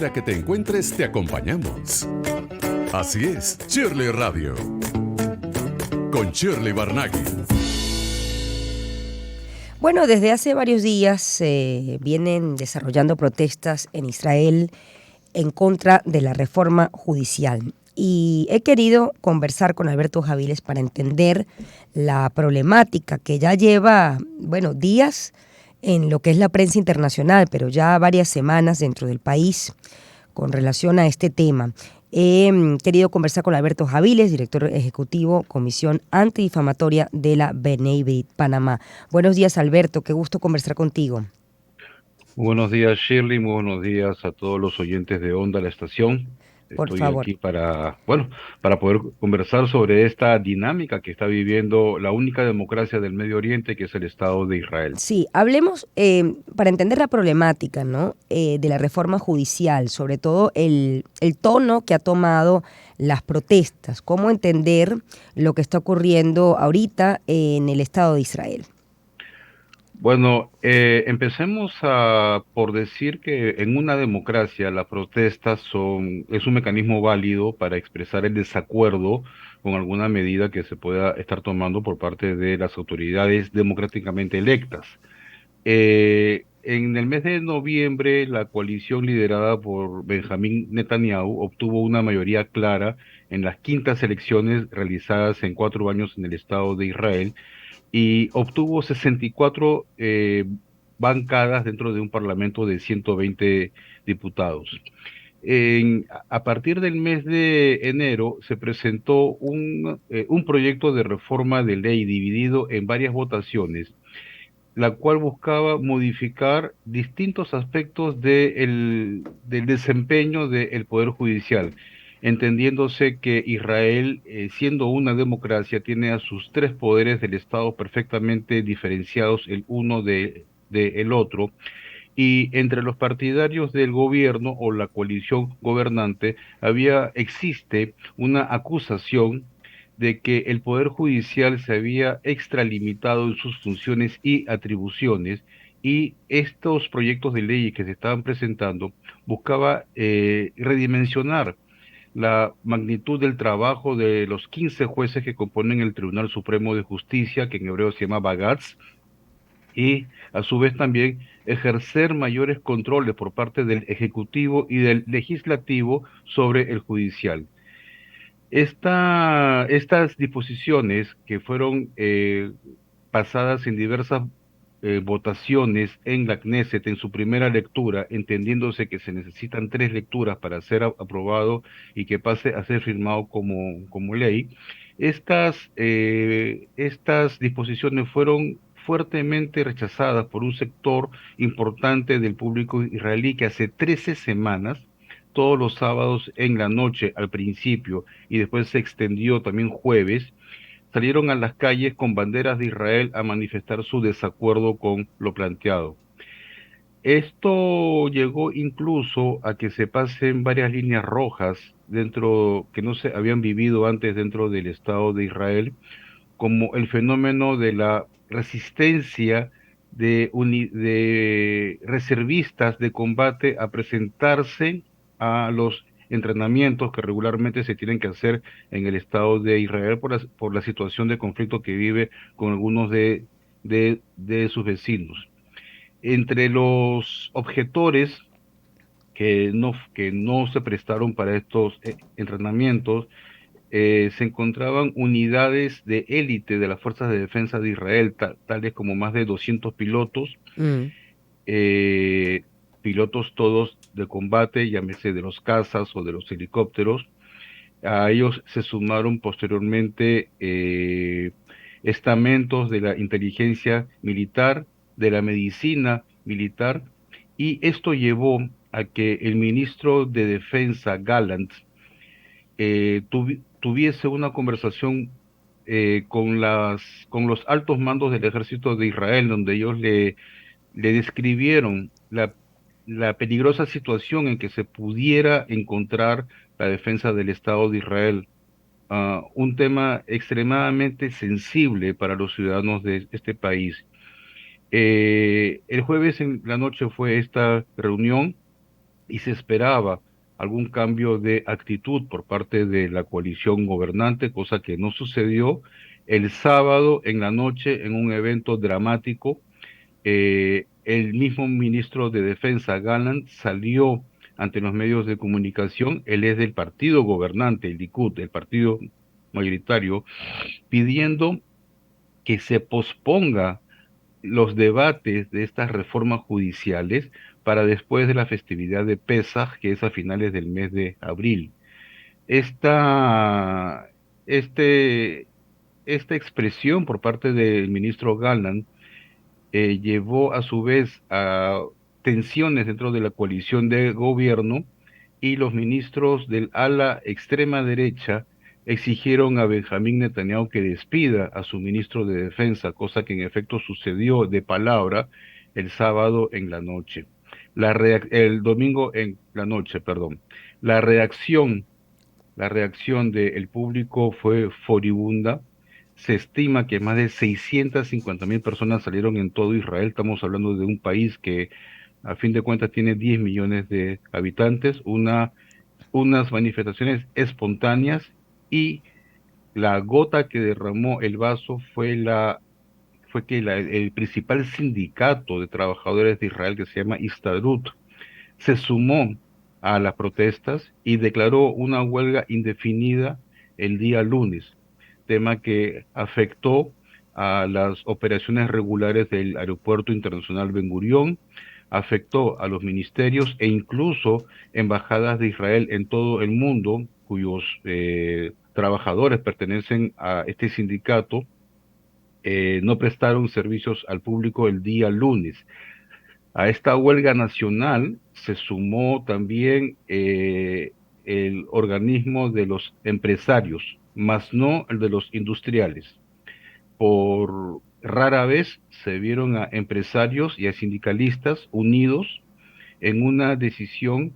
Para que te encuentres, te acompañamos. Así es, Shirley Radio. Con Shirley Barnaghi. Bueno, desde hace varios días se vienen desarrollando protestas en Israel en contra de la reforma judicial. Y he querido conversar con Alberto Javiles para entender la problemática que ya lleva, bueno, días en lo que es la prensa internacional, pero ya varias semanas dentro del país con relación a este tema. He querido conversar con Alberto Javiles, director ejecutivo, Comisión Antidifamatoria de la B'nai B'rith Panamá. Buenos días, Alberto, qué gusto conversar contigo. Muy buenos días, Shirley. Muy buenos días a todos los oyentes de Onda, la estación. Por Estoy favor. aquí para poder conversar sobre esta dinámica que está viviendo la única democracia del Medio Oriente, que es el Estado de Israel. Sí, hablemos para entender la problemática, ¿no? De la reforma judicial, sobre todo el tono que ha tomado las protestas, cómo entender lo que está ocurriendo ahorita en el Estado de Israel. Bueno, empecemos por decir que en una democracia las protestas es un mecanismo válido para expresar el desacuerdo con alguna medida que se pueda estar tomando por parte de las autoridades democráticamente electas. En el mes de noviembre, la coalición liderada por Benjamín Netanyahu obtuvo una mayoría clara en las quintas elecciones realizadas en 4 años en el Estado de Israel y obtuvo 64 bancadas dentro de un parlamento de 120 diputados. A partir del mes de enero se presentó un proyecto de reforma de ley dividido en varias votaciones, la cual buscaba modificar distintos aspectos del desempeño del Poder Judicial, entendiéndose que Israel, siendo una democracia, tiene a sus tres poderes del Estado perfectamente diferenciados el uno de el otro, y entre los partidarios del gobierno o la coalición gobernante existe una acusación de que el Poder Judicial se había extralimitado en sus funciones y atribuciones, y estos proyectos de ley que se estaban presentando buscaba redimensionar la magnitud del trabajo de los 15 jueces que componen el Tribunal Supremo de Justicia, que en hebreo se llama Bagats, y a su vez también ejercer mayores controles por parte del Ejecutivo y del Legislativo sobre el Judicial. Estas disposiciones que fueron pasadas en diversas votaciones en la Knesset en su primera lectura, entendiéndose que se necesitan tres lecturas para ser aprobado y que pase a ser firmado como ley, estas disposiciones fueron fuertemente rechazadas por un sector importante del público israelí que hace 13 semanas, todos los sábados en la noche al principio y después se extendió también jueves, salieron a las calles con banderas de Israel a manifestar su desacuerdo con lo planteado. Esto llegó incluso a que se pasen varias líneas rojas que no se habían vivido antes dentro del Estado de Israel, como el fenómeno de la resistencia de reservistas de combate a presentarse a los entrenamientos que regularmente se tienen que hacer en el Estado de Israel por la situación de conflicto que vive con algunos de sus vecinos. Entre los objetores que no se prestaron para estos entrenamientos, se encontraban unidades de élite de las Fuerzas de Defensa de Israel, tales como más de 200 pilotos, Mm. eh, pilotos todos de combate, llámese de los cazas o de los helicópteros. A ellos se sumaron posteriormente estamentos de la inteligencia militar, de la medicina militar, y esto llevó a que el ministro de Defensa, Gallant, tuviese una conversación con los altos mandos del ejército de Israel, donde ellos le describieron la peligrosa situación en que se pudiera encontrar la defensa del Estado de Israel, un tema extremadamente sensible para los ciudadanos de este país. El jueves en la noche fue esta reunión y se esperaba algún cambio de actitud por parte de la coalición gobernante, cosa que no sucedió. El sábado en la noche, en un evento dramático, el mismo ministro de Defensa, Gallant, salió ante los medios de comunicación, él es del partido gobernante, el Likud, el partido mayoritario, pidiendo que se posponga los debates de estas reformas judiciales para después de la festividad de Pesaj, que es a finales del mes de abril. Esta, este, esta expresión por parte del ministro Gallant llevó a su vez a tensiones dentro de la coalición de gobierno y los ministros del ala extrema derecha exigieron a Benjamín Netanyahu que despida a su ministro de Defensa, cosa que en efecto sucedió de palabra el sábado en la noche. El domingo en la noche, perdón. La reacción, la reacción del público fue furibunda. Se estima que más de 650.000 personas salieron en todo Israel. Estamos hablando de un país que a fin de cuentas tiene 10 millones de habitantes, unas manifestaciones espontáneas, y la gota que derramó el vaso fue que el principal sindicato de trabajadores de Israel, que se llama Histadrut, se sumó a las protestas y declaró una huelga indefinida el día lunes, tema que afectó a las operaciones regulares del Aeropuerto Internacional Ben Gurión, afectó a los ministerios e incluso embajadas de Israel en todo el mundo, cuyos trabajadores pertenecen a este sindicato, no prestaron servicios al público el día lunes. A esta huelga nacional se sumó también el organismo de los empresarios, más no el de los industriales. Por rara vez se vieron a empresarios y a sindicalistas unidos en una decisión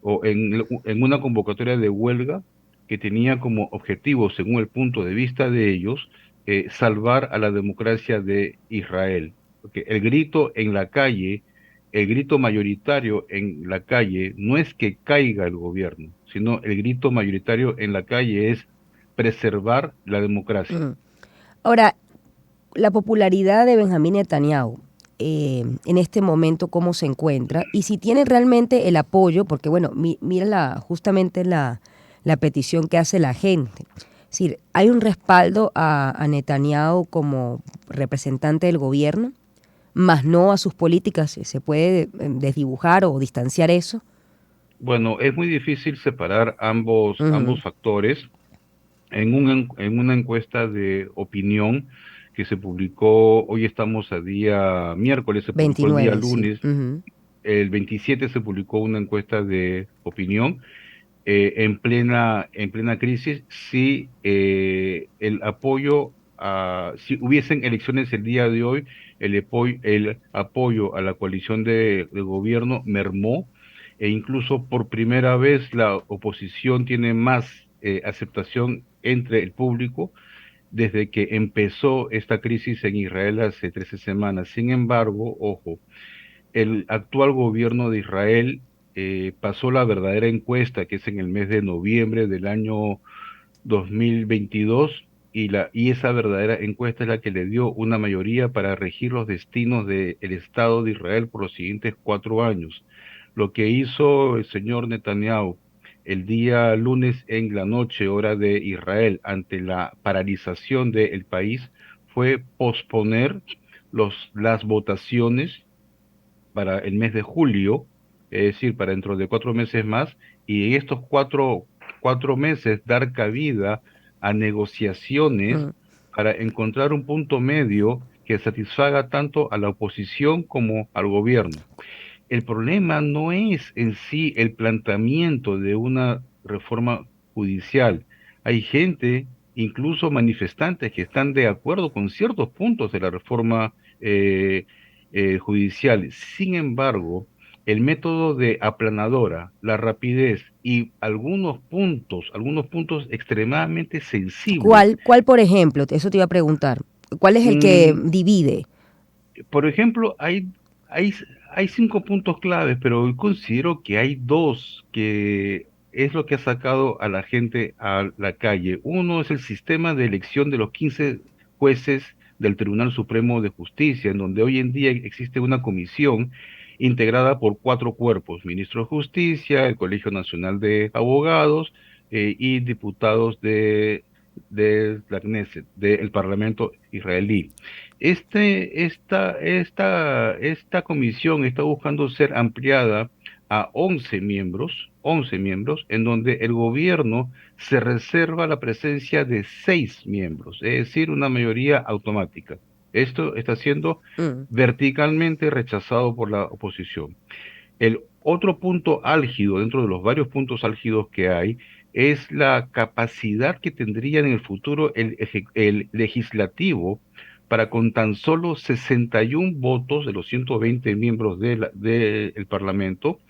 o en una convocatoria de huelga que tenía como objetivo, según el punto de vista de ellos, salvar a la democracia de Israel. Porque el grito en la calle, el grito mayoritario en la calle, no es que caiga el gobierno, sino el grito mayoritario en la calle es preservar la democracia. Ahora, la popularidad de Benjamín Netanyahu en este momento, ¿cómo se encuentra? Y si tiene realmente el apoyo, porque bueno, mira justamente la petición que hace la gente. Es decir, ¿hay un respaldo a Netanyahu como representante del gobierno, más no a sus políticas? ¿Se puede desdibujar o distanciar eso? Bueno, es muy difícil separar ambos factores. En una encuesta de opinión que se publicó, hoy estamos a día miércoles, se publicó el día 29, sí. lunes, el 27 se publicó una encuesta de opinión, en plena crisis, si el apoyo si hubiesen elecciones el día de hoy, el apoyo a la coalición de gobierno mermó, e incluso por primera vez la oposición tiene más aceptación entre el público desde que empezó esta crisis en Israel hace 13 semanas. Sin embargo, ojo, el actual gobierno de Israel pasó la verdadera encuesta, que es en el mes de noviembre del año 2022, y esa verdadera encuesta es la que le dio una mayoría para regir los destinos del Estado de Israel por los siguientes 4 años. Lo que hizo el señor Netanyahu el día lunes en la noche, hora de Israel, ante la paralización del país, fue posponer las votaciones para el mes de julio, es decir, para dentro de 4 meses más, y en estos cuatro meses dar cabida a negociaciones para encontrar un punto medio que satisfaga tanto a la oposición como al gobierno. El problema no es en sí el planteamiento de una reforma judicial. Hay gente, incluso manifestantes, que están de acuerdo con ciertos puntos de la reforma judicial. Sin embargo, el método de aplanadora, la rapidez y algunos puntos extremadamente sensibles. ¿Cuál, por ejemplo? Eso te iba a preguntar. ¿Cuál es el que divide? Por ejemplo, hay 5 puntos claves, pero yo considero que hay dos que es lo que ha sacado a la gente a la calle. Uno es el sistema de elección de los 15 jueces del Tribunal Supremo de Justicia, en donde hoy en día existe una comisión integrada por 4 cuerpos: ministro de Justicia, el Colegio Nacional de Abogados, y diputados de la Knesset, del Parlamento israelí. Esta comisión está buscando ser ampliada a 11 miembros, en donde el gobierno se reserva la presencia de 6 miembros, es decir, una mayoría automática. Esto está siendo Mm, verticalmente rechazado por la oposición. El otro punto álgido, dentro de los varios puntos álgidos que hay, es la capacidad que tendría en el futuro el legislativo para, con tan solo 61 votos de los 120 miembros del Parlamento,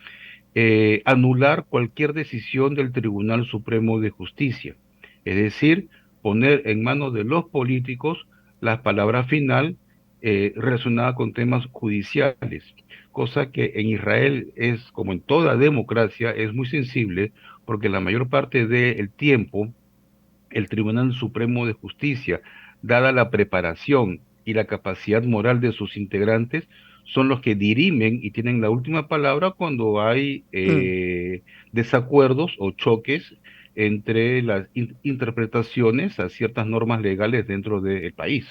anular cualquier decisión del Tribunal Supremo de Justicia. Es decir, poner en manos de los políticos la palabra final, relacionada con temas judiciales, cosa que en Israel es, como en toda democracia, es muy sensible, porque la mayor parte del tiempo el Tribunal Supremo de Justicia, dada la preparación y la capacidad moral de sus integrantes, son los que dirimen y tienen la última palabra cuando hay mm. desacuerdos o choques entre las interpretaciones a ciertas normas legales dentro del país.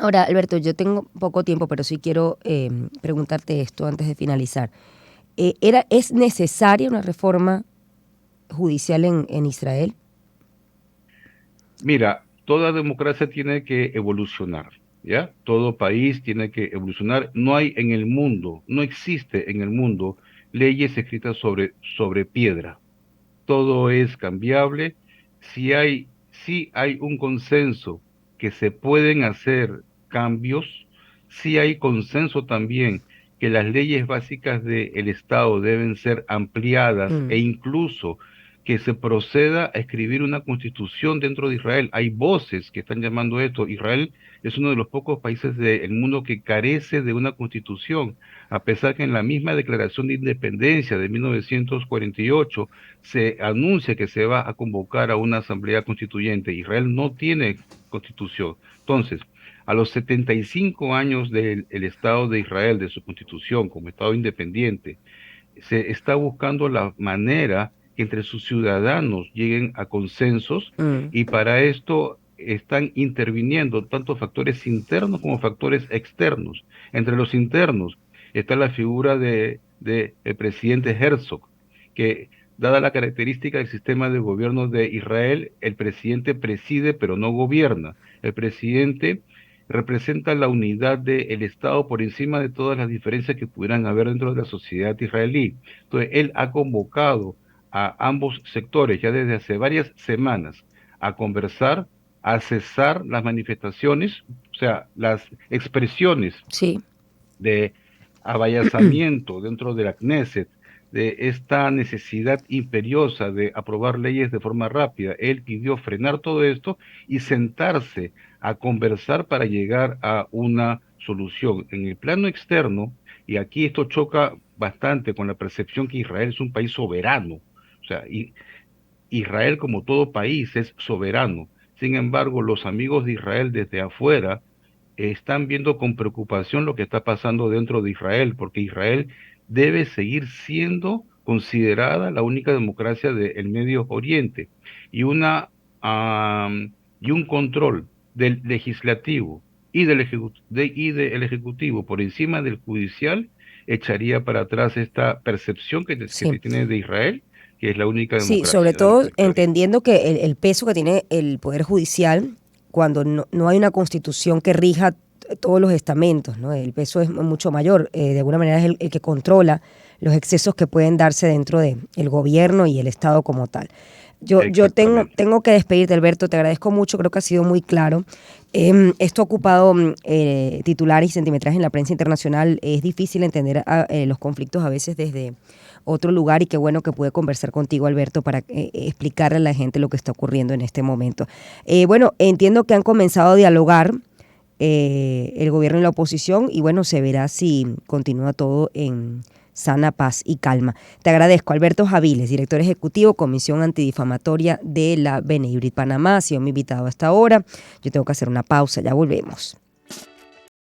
Ahora, Alberto, yo tengo poco tiempo, pero sí quiero preguntarte esto antes de finalizar. ¿Es necesaria una reforma judicial en Israel? Mira, toda democracia tiene que evolucionar, ¿ya? Todo país tiene que evolucionar. No hay en el mundo, no existe en el mundo leyes escritas sobre piedra. Todo es cambiable. Si hay un consenso que se pueden hacer cambios, si hay consenso también que las leyes básicas del Estado deben ser ampliadas, e Mm, incluso que se proceda a escribir una constitución dentro de Israel. Hay voces que están llamando esto. Israel es uno de los pocos países del mundo que carece de una constitución, a pesar que en la misma Declaración de Independencia de 1948 se anuncia que se va a convocar a una asamblea constituyente. Israel no tiene constitución. Entonces, a los 75 años del el Estado de Israel, de su constitución como Estado independiente, se está buscando la manera que entre sus ciudadanos lleguen a consensos, mm, y para esto están interviniendo tanto factores internos como factores externos. Entre los internos está la figura de el presidente Herzog, que, dada la característica del sistema de gobierno de Israel, el presidente preside pero no gobierna. El presidente representa la unidad del Estado por encima de todas las diferencias que pudieran haber dentro de la sociedad israelí. Entonces, él ha convocado a ambos sectores ya desde hace varias semanas a conversar, a cesar las manifestaciones, o sea, las expresiones sí. de abayazamiento dentro de la Knesset, de esta necesidad imperiosa de aprobar leyes de forma rápida. Él pidió frenar todo esto y sentarse a conversar para llegar a una solución. En el plano externo, y aquí esto choca bastante con la percepción que Israel es un país soberano, o sea, Israel, como todo país, es soberano. Sin embargo, los amigos de Israel desde afuera están viendo con preocupación lo que está pasando dentro de Israel, porque Israel debe seguir siendo considerada la única democracia del Medio Oriente, y y un control del legislativo y del ejecutivo por encima del judicial echaría para atrás esta percepción que Sí. se tiene de Israel, que es la única Sí, sobre democracia de lo todo que se ha dicho. entendiendo que el peso que tiene el Poder Judicial cuando no hay una constitución que rija todos los estamentos, ¿no? El peso es mucho mayor. De alguna manera es el que controla los excesos que pueden darse dentro del gobierno y el Estado como tal. Yo Exactamente. tengo que despedirte, Alberto, te agradezco mucho, creo que ha sido muy claro. Esto ha ocupado titulares y centimetrajes en la prensa internacional. Es difícil entender los conflictos a veces desde otro lugar, y qué bueno que pude conversar contigo, Alberto, para explicarle a la gente lo que está ocurriendo en este momento. Bueno, entiendo que han comenzado a dialogar el gobierno y la oposición, y bueno, se verá si continúa todo en sana paz y calma. Te agradezco, Alberto Javiles, director ejecutivo, Comisión Antidifamatoria de la Beneibrid Panamá, ha sido mi invitado hasta ahora. Yo tengo que hacer una pausa, ya volvemos.